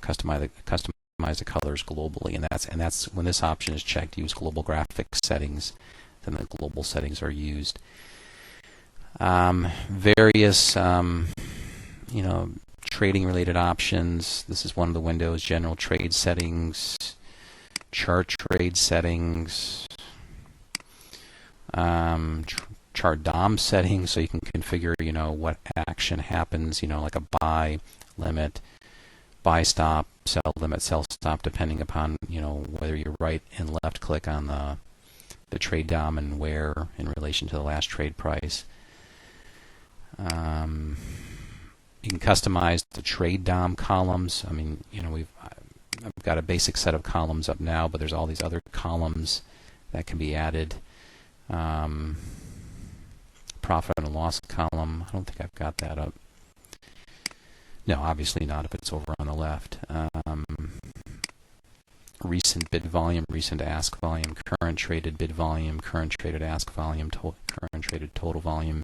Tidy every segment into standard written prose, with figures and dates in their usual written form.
customize the colors globally, and that's when this option is checked. Use global graphic settings, then the global settings are used. Various trading related options. This is one of the windows: general trade settings, chart trade settings, chart DOM settings, so you can configure what action happens, like a buy limit, buy stop, sell limit, sell stop, depending upon whether you right and left click on the trade DOM and where in relation to the last trade price. You can customize the trade DOM columns. I mean, I've got a basic set of columns up now, but there's all these other columns that can be added. Profit and loss column. I don't think I've got that up. No, obviously not if it's over on the left. Recent bid volume, recent ask volume, current traded bid volume, current traded ask volume, current traded total volume.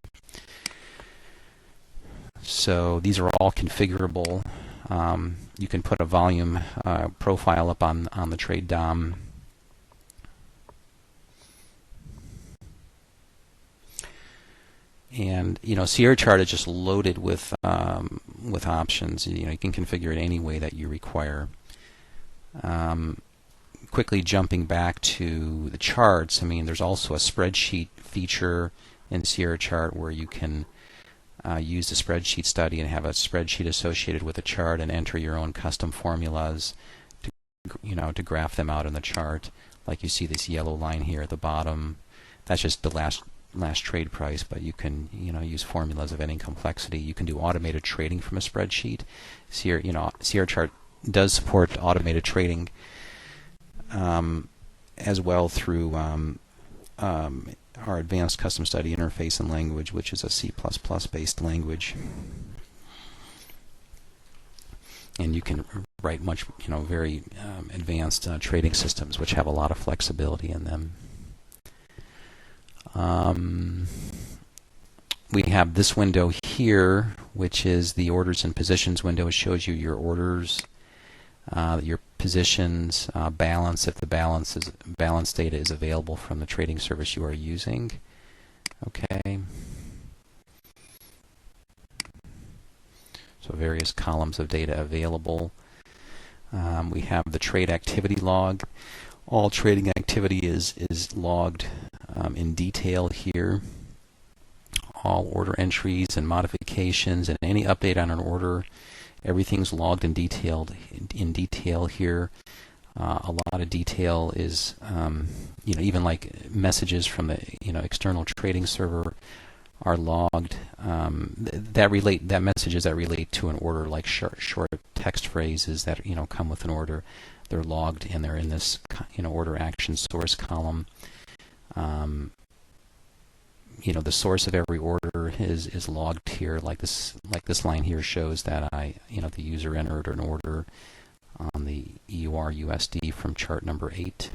So these are all configurable. You can put a volume profile up on the trade DOM. And Sierra chart is just loaded with options. You can configure it any way that you require. Quickly jumping back to the charts, there's also a spreadsheet feature in Sierra chart where you can use the spreadsheet study and have a spreadsheet associated with a chart and enter your own custom formulas to graph them out in the chart. Like you see this yellow line here at the bottom. That's just the last trade price, but you can use formulas of any complexity. You can do automated trading from a spreadsheet. Sierra chart does support automated trading as well through our advanced custom study interface and language, which is a C++ based language. And you can write much very advanced trading systems which have a lot of flexibility in them. We have this window here, which is the orders and positions window. It shows you your orders, your positions, balance, if the balance data is available from the trading service you are using. Okay. So various columns of data available. We have the trade activity log. All trading activity is logged in detail here. All order entries and modifications and any update on an order, everything's logged in detail here. A lot of detail is, even like messages from the external trading server are logged. That messages that relate to an order, like short text phrases that come with an order, they're logged and they're in this order action source column. The source of every order is logged here, like this line here shows that the user entered an order on the EUR USD from chart number 8.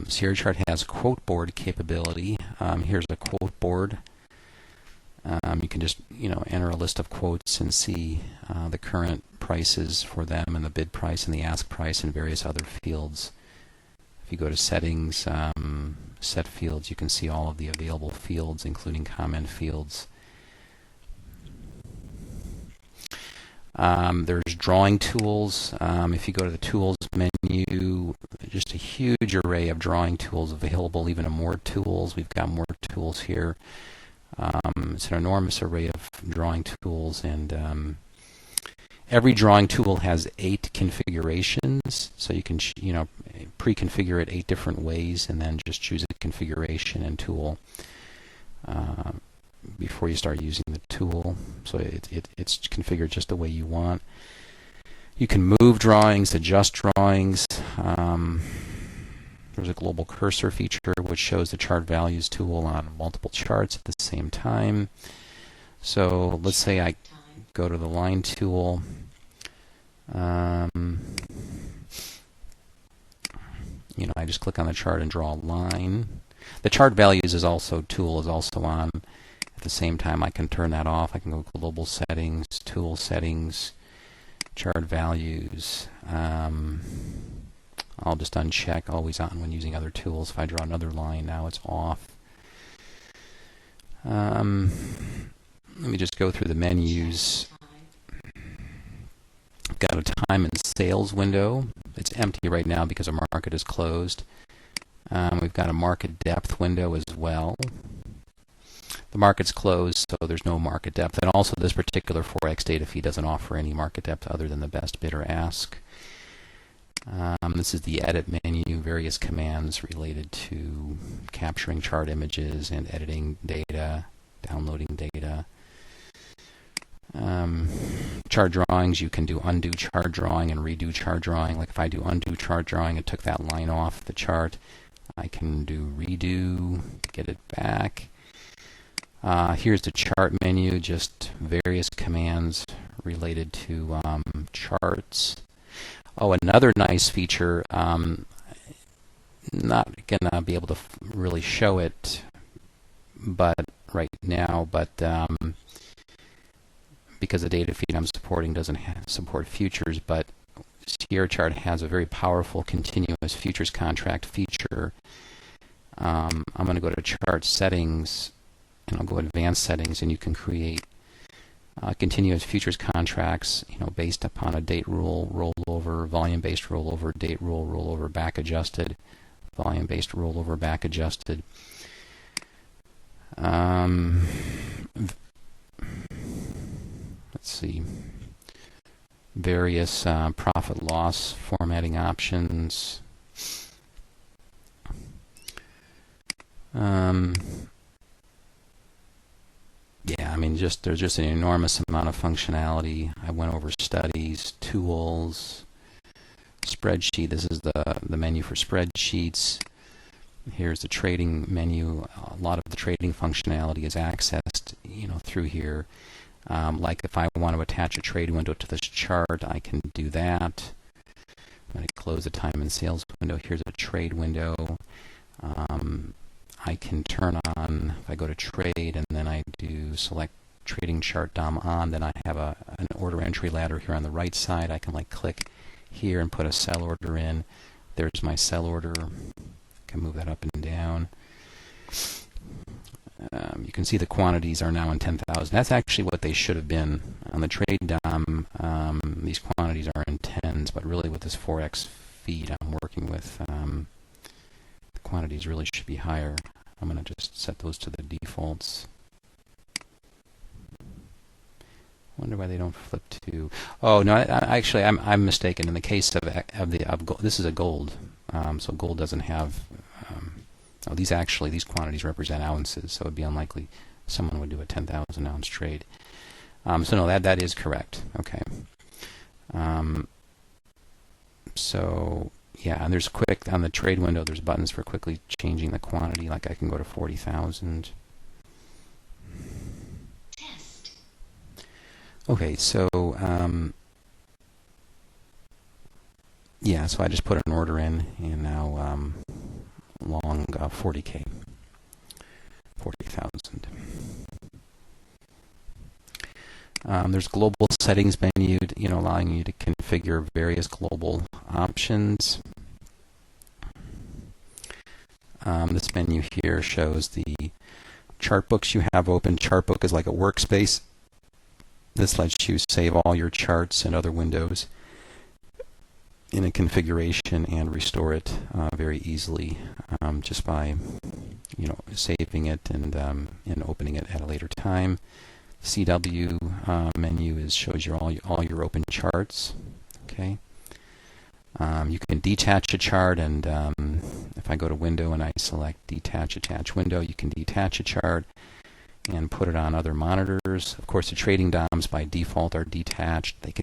Sierra chart has quote board capability. Here's a quote board. You can just enter a list of quotes and see the current prices for them and the bid price and the ask price and various other fields. If you go to settings, set fields, you can see all of the available fields, including comment fields. There's drawing tools. If you go to the tools menu, just a huge array of drawing tools available, even more tools. We've got more tools here. It's an enormous array of drawing tools, and every drawing tool has 8 configurations, so you can pre-configure it 8 different ways and then just choose a configuration and tool before you start using the tool. So it's configured just the way you want. You can move drawings, adjust drawings. There's a global cursor feature which shows the chart values tool on multiple charts at the same time. So let's say I go to the line tool. I just click on the chart and draw a line. The chart values is also tool is also on. At the same time, I can turn that off. I can go global settings, tool settings, chart values. I'll just uncheck always on when using other tools. If I draw another line, now it's off. Let me just go through the menus. I've got a time and sales window. It's empty right now because our market is closed. We've got a market depth window as well. The market's closed, so there's no market depth. And also this particular Forex data feed doesn't offer any market depth other than the best bid or ask. This is the edit menu, various commands related to capturing chart images and editing data, downloading data. Chart drawings, you can do undo chart drawing and redo chart drawing. Like if I do undo chart drawing, it took that line off the chart. I can do redo to get it back. Here's the chart menu, just various commands related to charts. Oh, another nice feature, not gonna be able to really show it but right now, but because the data feed I'm supporting doesn't support futures, but Sierra chart has a very powerful continuous futures contract feature. I'm going to go to chart settings and I'll go advanced settings, and you can create continuous futures contracts, based upon a date rule, rollover, volume-based rollover, date rule, rollover, back adjusted, volume-based rollover, back adjusted. Let's see, various profit loss formatting options. Yeah, I mean, there's just an enormous amount of functionality. I went over studies, tools, spreadsheet. This is the menu for spreadsheets. Here's the trading menu. A lot of the trading functionality is accessed, through here. Like if I want to attach a trade window to this chart, I can do that. I'm going to close the time and sales window. Here's a trade window. I can turn on, if I go to trade and then I do select trading chart DOM on, then I have an order entry ladder here on the right side. I can click here and put a sell order in. There's my sell order. I can move that up and down. You can see the quantities are now in 10,000. That's actually what they should have been. On the trade DOM, these quantities are in tens, but really with this Forex feed I'm working with, the quantities really should be higher. I'm going to just set those to the defaults. Wonder why they don't flip to. Oh no, actually I'm mistaken. In the case of gold, this is a gold, so gold doesn't have. These quantities represent ounces, so it'd be unlikely someone would do a 10,000 ounce trade. So no, that is correct. Okay. So yeah, and there's quick on the trade window. There's buttons for quickly changing the quantity. Like I can go to 40,000. Okay, so yeah, so I just put an order in, and now long 40K, 40,000. There's global settings menu, allowing you to configure various global options. This menu here shows the chart books you have open. Chart book is like a workspace. This lets you save all your charts and other windows in a configuration and restore it very easily just by saving it and opening it at a later time. CW menu shows you all your open charts. Okay. You can detach a chart, and if I go to window and I select detach attach window, you can detach a chart and put it on other monitors. Of course, the trading DOMs by default are detached. They can